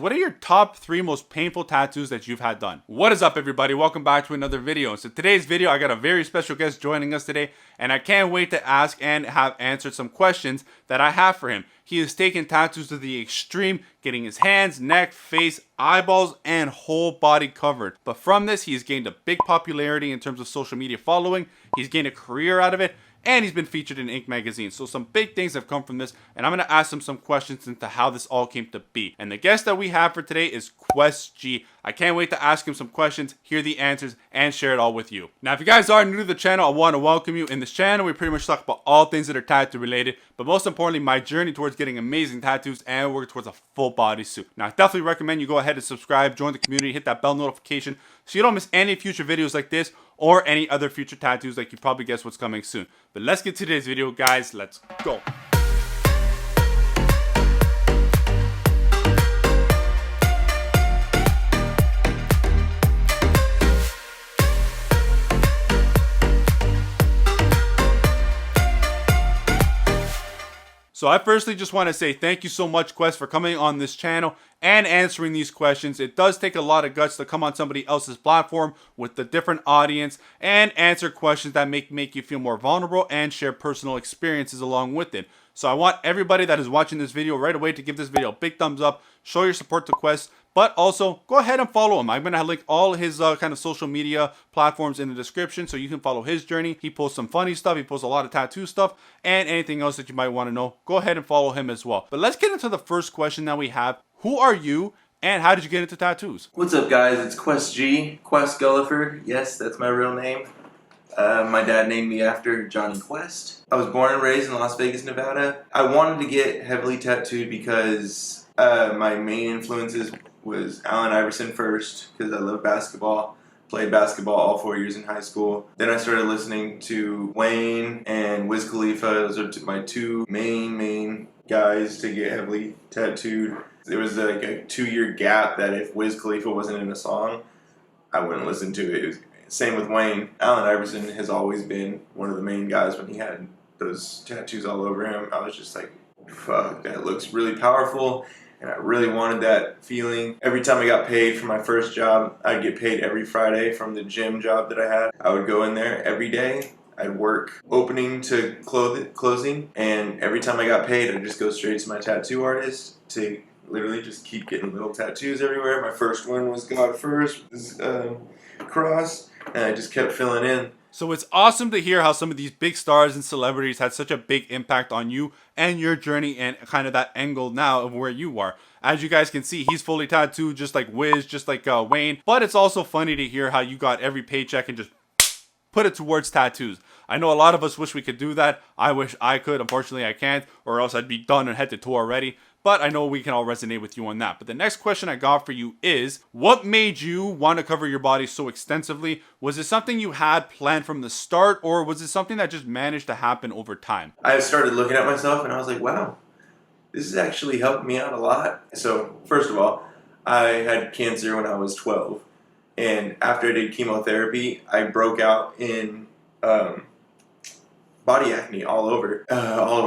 What are your top 3 most painful tattoos that you've had done? What is up, everybody? Welcome back to another video. So today's video, I got a very special guest joining us today, and I can't wait to ask and have answered some questions that I have for him. He has taken tattoos to the extreme, getting his hands, neck, face, eyeballs, and whole body covered. But from this, he's gained a big popularity in terms of social media following. He's gained a career out of it, and he's been featured in Ink magazine. So some big things have come from this, and I'm going to ask him some questions into how this all came to be. And the guest that we have for today is QuestG. I can't wait to ask him some questions, hear the answers, and share it all with you. Now, if you guys are new to the channel, I want to welcome you. In this channel, we pretty much talk about all things that are tattoo related, but most importantly, my journey towards getting amazing tattoos and work towards a full body suit. Now, I definitely recommend you go ahead and subscribe, join the community, hit that bell notification so you don't miss any future videos like this or any other future tattoos, like you probably guessed what's coming soon. But let's get to today's video, guys. Let's go. So I firstly just want to say thank you so much, Quest, for coming on this channel and answering these questions. It does take a lot of guts to come on somebody else's platform with a different audience and answer questions that make you feel more vulnerable and share personal experiences along with it. So I want everybody that is watching this video right away to give this video a big thumbs up, show your support to Quest, but also go ahead and follow him. I'm going to link all his kind of social media platforms in the description so you can follow his journey. He posts some funny stuff, he posts a lot of tattoo stuff, and anything else that you might want to know. Go ahead and follow him as well. But let's get into the first question that we have. Who are you and how did you get into tattoos? What's up, guys? It's QuestG, Quest Gulliford. Yes, that's my real name. My dad named me after Johnny Quest. I was born and raised in Las Vegas, Nevada. I wanted to get heavily tattooed because my main influences was Allen Iverson first, because I love basketball. Played basketball all 4 years in high school. Then I started listening to Wayne and Wiz Khalifa. Those are my two main guys to get heavily tattooed. There was like a 2-year gap that if Wiz Khalifa wasn't in a song, I wouldn't listen to it. Same with Wayne. Allen Iverson has always been one of the main guys. When he had those tattoos all over him, I was just like, fuck, that looks really powerful. And I really wanted that feeling. Every time I got paid for my first job, I'd get paid every Friday from the gym job that I had. I would go in there every day. I'd work opening to closing. And every time I got paid, I'd just go straight to my tattoo artist to literally just keep getting little tattoos everywhere. My first one was God First, this cross, and I just kept filling in. So it's awesome to hear how some of these big stars and celebrities had such a big impact on you and your journey and kind of that angle now of where you are. As you guys can see, he's fully tattooed just like Wiz, just like Wayne. But it's also funny to hear how you got every paycheck and just put it towards tattoos. I know a lot of us wish we could do that. I wish I could. Unfortunately, I can't, or else I'd be done and head to toe already. But I know we can all resonate with you on that. But the next question I got for you is, what made you want to cover your body so extensively? Was it something you had planned from the start, or was it something that just managed to happen over time? I started looking at myself and I was like, wow, this is actually helping me out a lot. So first of all, I had cancer when I was 12. And after I did chemotherapy, I broke out in body acne all over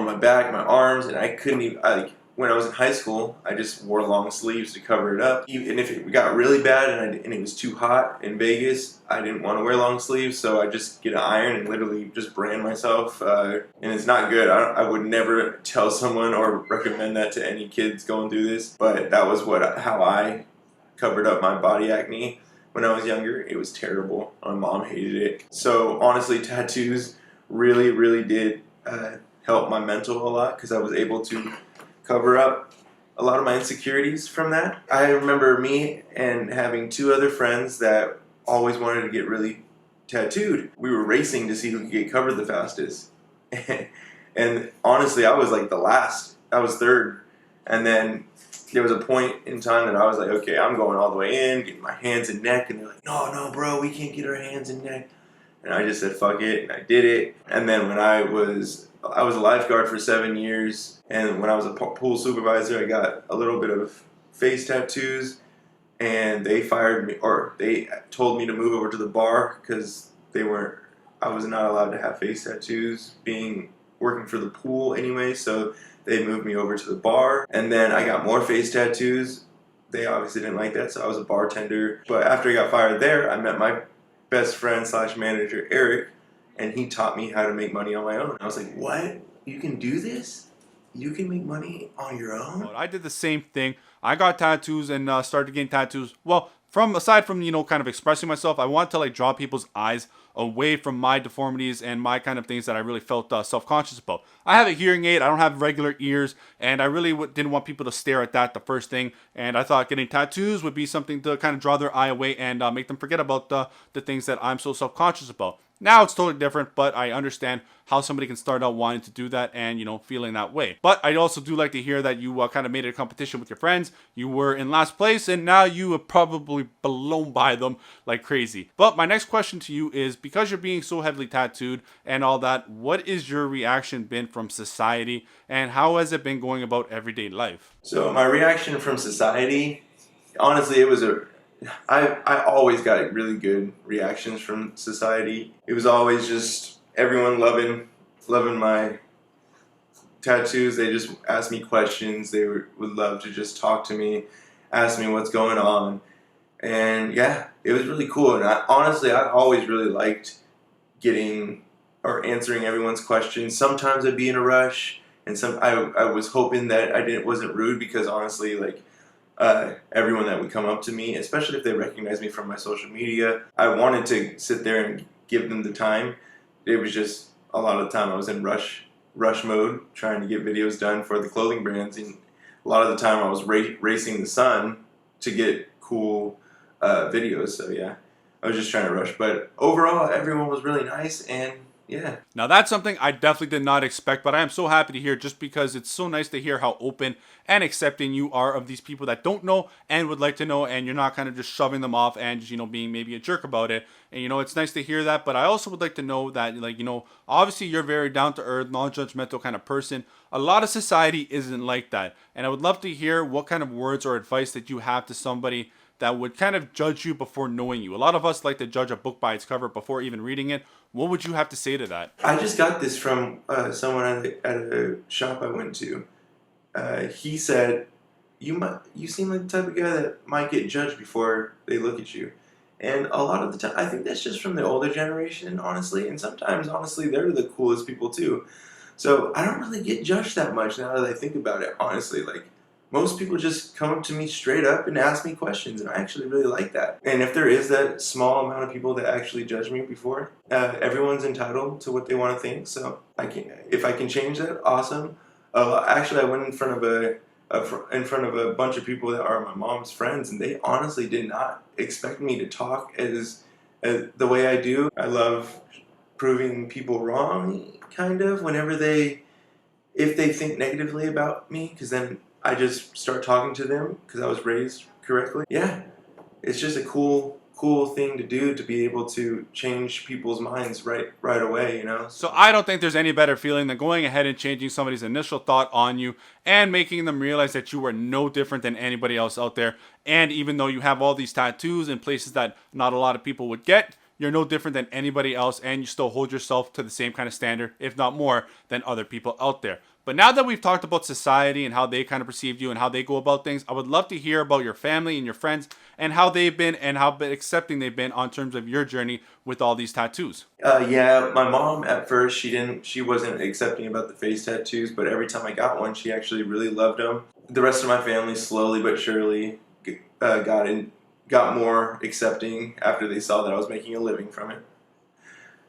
my back, my arms, and I couldn't even, when I was in high school, I just wore long sleeves to cover it up. And if it got really bad and it was too hot in Vegas, I didn't want to wear long sleeves, so I just get an iron and literally just brand myself. And it's not good. I would never tell someone or recommend that to any kids going through this, but that was how I covered up my body acne when I was younger. It was terrible. My mom hated it. So honestly, tattoos really did help my mental a lot, because I was able to cover up a lot of my insecurities from that. I remember me and having 2 other friends that always wanted to get really tattooed. We were racing to see who could get covered the fastest. And honestly, I was like the last. I was 3rd. And then there was a point in time that I was like, okay, I'm going all the way in, getting my hands and neck. And they're like, no, bro, we can't get our hands and neck. And I just said, fuck it, and I did it. And then when I was a lifeguard for 7 years, and when I was a pool supervisor, I got a little bit of face tattoos, and they fired me, or they told me to move over to the bar because I was not allowed to have face tattoos working for the pool anyway, so they moved me over to the bar. And then I got more face tattoos they obviously didn't like that, so I was a bartender. But after I got fired there, I met my best friend slash manager, Eric, and he taught me how to make money on my own. I was like, what? You can do this? You can make money on your own? I did the same thing. I got tattoos and started getting tattoos. Well, from aside from, kind of expressing myself, I want to like draw people's eyes away from my deformities and my kind of things that I really felt self-conscious about. I have a hearing aid. I don't have regular ears, and I really didn't want people to stare at that the first thing. And I thought getting tattoos would be something to kind of draw their eye away and make them forget about the things that I'm so self-conscious about. Now it's totally different, but I understand how somebody can start out wanting to do that and, feeling that way. But I also do like to hear that you kind of made it a competition with your friends. You were in last place, and now you have probably blown by them like crazy. But my next question to you is, because you're being so heavily tattooed and all that, what is your reaction been from society, and how has it been going about everyday life? So my reaction from society, honestly, it was I always got really good reactions from society. It was always just everyone loving my tattoos. They just asked me questions. They would love to just talk to me, ask me what's going on. And yeah, it was really cool. And I always really liked getting or answering everyone's questions. Sometimes I'd be in a rush, and I was hoping that wasn't rude, because honestly, like, everyone that would come up to me, especially if they recognize me from my social media, I wanted to sit there and give them the time. It was just a lot of the time I was in rush mode, trying to get videos done for the clothing brands, and a lot of the time I was racing the sun to get cool videos. So yeah, I was just trying to rush. But overall, everyone was really nice, and yeah. Now that's something I definitely did not expect, but I am so happy to hear, just because it's so nice to hear how open and accepting you are of these people that don't know and would like to know, and you're not kind of just shoving them off and just, being maybe a jerk about it. And, it's nice to hear that, but I also would like to know that, like, obviously you're very down to earth, non-judgmental kind of person. A lot of society isn't like that. And I would love to hear what kind of words or advice that you have to somebody that would kind of judge you before knowing you. A lot of us like to judge a book by its cover before even reading it. What would you have to say to that? I just got this from someone at a shop I went to. He said, you seem like the type of guy that might get judged before they look at you. And a lot of the time, I think that's just from the older generation, honestly. And sometimes, honestly, they're the coolest people too. So I don't really get judged that much now that I think about it, honestly. Like, most people just come up to me straight up and ask me questions, and I actually really like that. And if there is that small amount of people that actually judge me before, everyone's entitled to what they want to think. So if I can change that, awesome. Actually, I went in front of a bunch of people that are my mom's friends, and they honestly did not expect me to talk as the way I do. I love proving people wrong, kind of, if they think negatively about me, because then I just start talking to them because I was raised correctly. Yeah, it's just a cool thing to do, to be able to change people's minds right away, So I don't think there's any better feeling than going ahead and changing somebody's initial thought on you and making them realize that you are no different than anybody else out there. And even though you have all these tattoos in places that not a lot of people would get, you're no different than anybody else, and you still hold yourself to the same kind of standard, if not more, than other people out there. But now that we've talked about society and how they kind of perceive you and how they go about things, I would love to hear about your family and your friends and how they've been and how accepting they've been on terms of your journey with all these tattoos. Yeah, my mom at first, she wasn't accepting about the face tattoos, but every time I got one, she actually really loved them. The rest of my family slowly but surely got more accepting after they saw that I was making a living from it.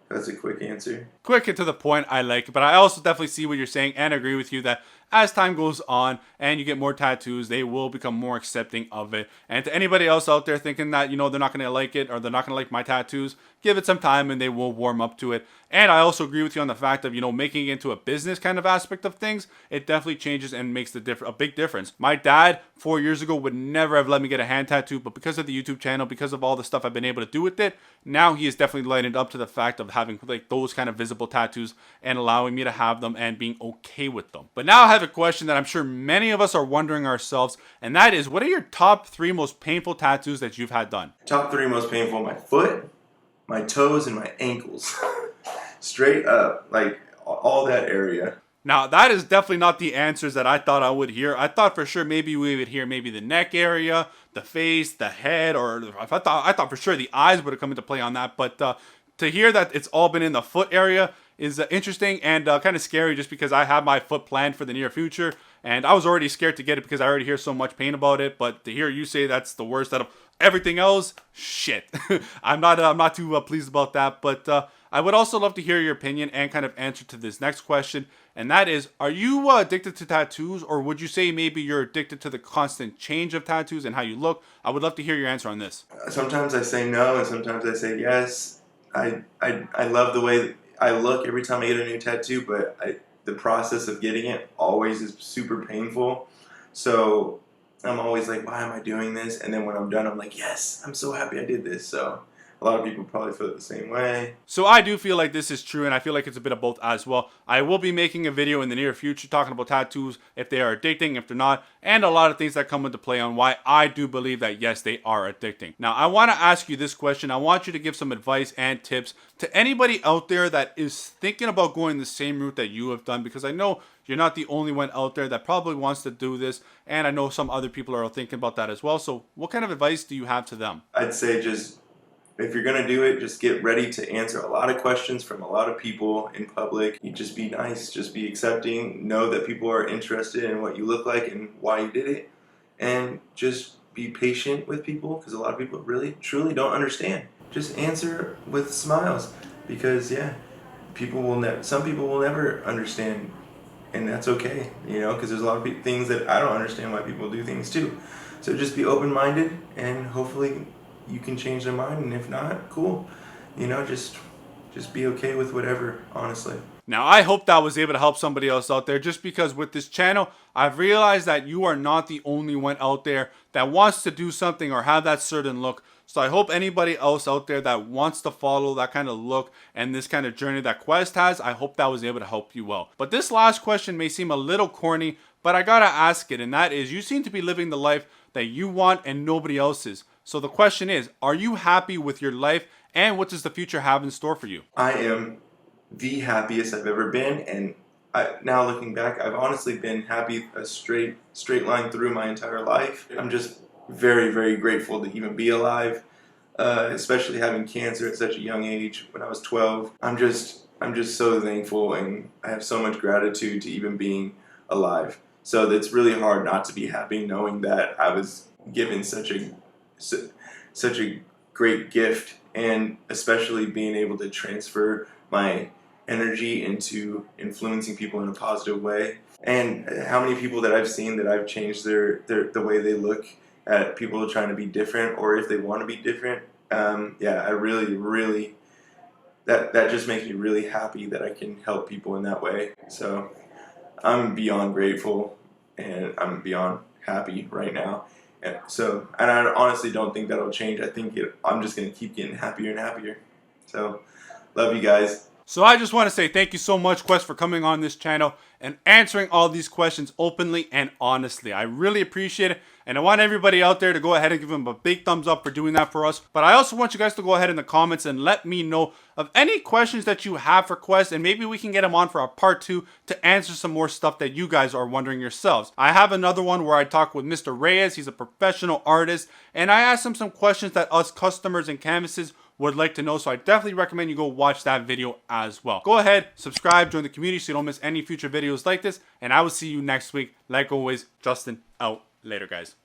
That's a quick answer. Quick and to the point, I like it, but I also definitely see what you're saying and agree with you that as time goes on and you get more tattoos, they will become more accepting of it. And to anybody else out there thinking that, they're not going to like it or they're not going to like my tattoos, give it some time and they will warm up to it. And I also agree with you on the fact of, making it into a business kind of aspect of things. It definitely changes and makes a big difference. My dad 4 years ago would never have let me get a hand tattoo, but because of the YouTube channel, because of all the stuff I've been able to do with it, now he is definitely lighted up to the fact of having like those kind of visible tattoos and allowing me to have them and being okay with them. But now I have a question that I'm sure many of us are wondering ourselves, and that is, what are your top 3 most painful tattoos that you've had done? Top 3 most painful: my foot, my toes, and my ankles. Straight up, like all that area. Now, that is definitely not the answers that I thought I would hear. I thought for sure maybe we would hear maybe the neck area, the face, the head, or I thought for sure the eyes would have come into play on that. But to hear that it's all been in the foot area is interesting and kind of scary, just because I have my foot planned for the near future. And I was already scared to get it because I already hear so much pain about it. But to hear you say that's the worst out of everything else, shit. I'm not too pleased about that. But I would also love to hear your opinion and kind of answer to this next question. And that is, are you addicted to tattoos, or would you say maybe you're addicted to the constant change of tattoos and how you look? I would love to hear your answer on this. Sometimes I say no, and sometimes I say yes. I love the way I look every time I get a new tattoo, but the process of getting it always is super painful. So I'm always like, why am I doing this? And then when I'm done, I'm like, yes, I'm so happy I did this. So a lot of people probably feel it the same way. So I do feel like this is true, and I feel like it's a bit of both as well. I will be making a video in the near future talking about tattoos, if they are addicting, if they're not, and a lot of things that come into play on why I do believe that yes, they are addicting. Now, I want to ask you this question. I want you to give some advice and tips to anybody out there that is thinking about going the same route that you have done, because I know you're not the only one out there that probably wants to do this, and I know some other people are thinking about that as well. So what kind of advice do you have to them? I'd say just, if you're going to do it, just get ready to answer a lot of questions from a lot of people in public. You just be nice, just be accepting, know that people are interested in what you look like and why you did it, and just be patient with people, because a lot of people really, truly don't understand. Just answer with smiles, because yeah, some people will never understand, and that's okay, you know, because there's a lot of things that I don't understand why people do things too. So just be open-minded, and hopefully you can change their mind, and if not, cool. You know, just be okay with whatever, honestly. Now, I hope that was able to help somebody else out there, just because with this channel, I've realized that you are not the only one out there that wants to do something or have that certain look. So I hope anybody else out there that wants to follow that kind of look and this kind of journey that Quest has, I hope that was able to help you well. But this last question may seem a little corny, but I gotta ask it, and that is, you seem to be living the life that you want and nobody else is. So the question is, are you happy with your life, and what does the future have in store for you? I am the happiest I've ever been, and now looking back, I've honestly been happy a straight line through my entire life. I'm just very, very grateful to even be alive, especially having cancer at such a young age when I was 12. I'm just so thankful, and I have so much gratitude to even being alive. So it's really hard not to be happy knowing that I was given such a great gift, and especially being able to transfer my energy into influencing people in a positive way. And how many people that I've seen that I've changed the way they look at people trying to be different, or if they want to be different. Yeah, I really that just makes me really happy that I can help people in that way. So I'm beyond grateful, and I'm beyond happy right now. And I honestly don't think that'll change. I think I'm just going to keep getting happier and happier. So, love you guys. So I just want to say thank you so much, Quest, for coming on this channel and answering all these questions openly and honestly. I really appreciate it, and I want everybody out there to go ahead and give him a big thumbs up for doing that for us. But I also want you guys to go ahead in the comments and let me know of any questions that you have for Quest, and maybe we can get him on for a part 2 to answer some more stuff that you guys are wondering yourselves. I have another one where I talk with Mr. Reyes. He's a professional artist, and I asked him some questions that us customers and canvases would like to know, so I definitely recommend you go watch that video as well. Go ahead, subscribe, join the community so you don't miss any future videos like this, and I will see you next week. Like always, Justin out. Later, guys.